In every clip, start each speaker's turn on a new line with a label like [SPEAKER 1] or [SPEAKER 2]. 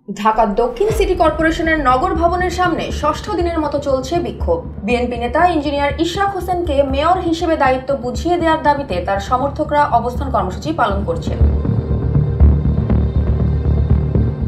[SPEAKER 1] ঢাকা দক্ষিণ সিটি কর্পোরেশনের নগর ভবনের সামনে ষষ্ঠ দিনের মতো চলছে বিক্ষোভ। বিএনপি নেতা ইঞ্জিনিয়ার ইশরাক হোসেনকে মেয়র হিসেবে দায়িত্ব বুঝিয়ে দেওয়ার দাবিতে তার সমর্থকরা অবস্থান কর্মসূচি পালন করছেন।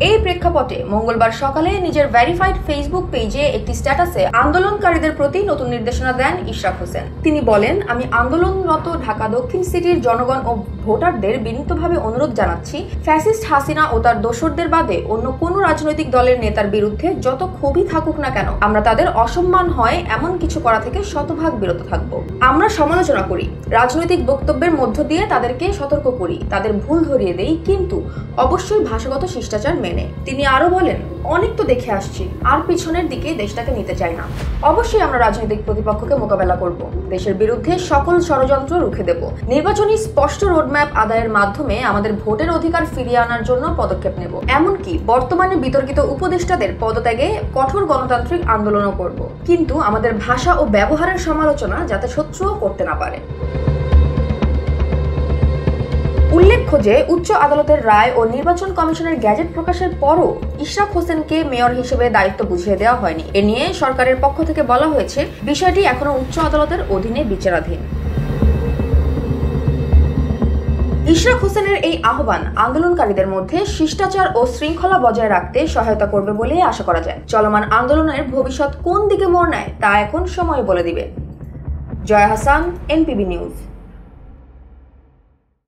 [SPEAKER 1] এই প্রেক্ষাপটে মঙ্গলবার সকালে নিজের ভেরিফাইড ফেসবুক পেজে একটি স্ট্যাটাসে আন্দোলনকারীদের প্রতি নতুন নির্দেশনা দেন ইশরাক হোসেন। তিনি বলেন, আমি আন্দোলনরত ঢাকা দক্ষিণ সিটির জনগণ ও ভোটারদের বিনীতভাবে অনুরোধ জানাচ্ছি, ফ্যাসিস্ট হাসিনা ও তার দোসরদের বাদে অন্য কোনো রাজনৈতিক দলের নেতার বিরুদ্ধে যত ক্ষোভই থাকুক না কেন, আমরা তাদের অসম্মান হয় এমন কিছু করা থেকে শতভাগ বিরত থাকব। আমরা সমালোচনা করি, রাজনৈতিক বক্তব্যের মধ্য দিয়ে তাদেরকে সতর্ক করি, তাদের ভুল ধরিয়ে দেই, কিন্তু অবশ্যই ভাষাগত শিষ্টাচার মেনে। তিনি আরো বলেন, অনেক তো দেখে আসছি, আর পিছনের দিকে দেশটাকে নিতে চাই না। অবশ্যই আমরা রাজনৈতিক প্রতিপক্ষকে মোকাবেলা করব, দেশের বিরুদ্ধে সকল ষড়যন্ত্র রুখে দেব। নির্বাচনী স্পষ্ট রোডম্যাপ আদায়ের মাধ্যমে আমাদের ভোটের অধিকার ফিরিয়ে আনার জন্য পদক্ষেপ নেব। এমনকি বর্তমানে বিতর্কিত উপদেষ্টাদের পদত্যাগে কঠোর গণতান্ত্রিক আন্দোলনও করব, কিন্তু আমাদের ভাষা ও ব্যবহারের সমালোচনা যাতে শত্রুও করতে না পারে। উল্লেখ্য যে উচ্চ আদালতের রায় ও নির্বাচন কমিশনের গ্যাজেট প্রকাশের পরও ইশরাক হোসেনকে মেয়র হিসেবে দায়িত্ব বুঝিয়ে দেওয়া হয়নি। এ নিয়ে সরকারের পক্ষ থেকে বলা হয়েছে, বিষয়টি এখনো উচ্চ আদালতের অধীনে বিচারাধীন। ইশরাক হোসেনের এই আহ্বান আন্দোলনকারীদের মধ্যে শিষ্টাচার ও শৃঙ্খলা বজায় রাখতে সহায়তা করবে বলে আশা করা যায়। চলমান আন্দোলনের ভবিষ্যৎ কোন দিকে মোড় নেয় তা এখন সময় বলে দিবে। Joya Hasan, NPB news.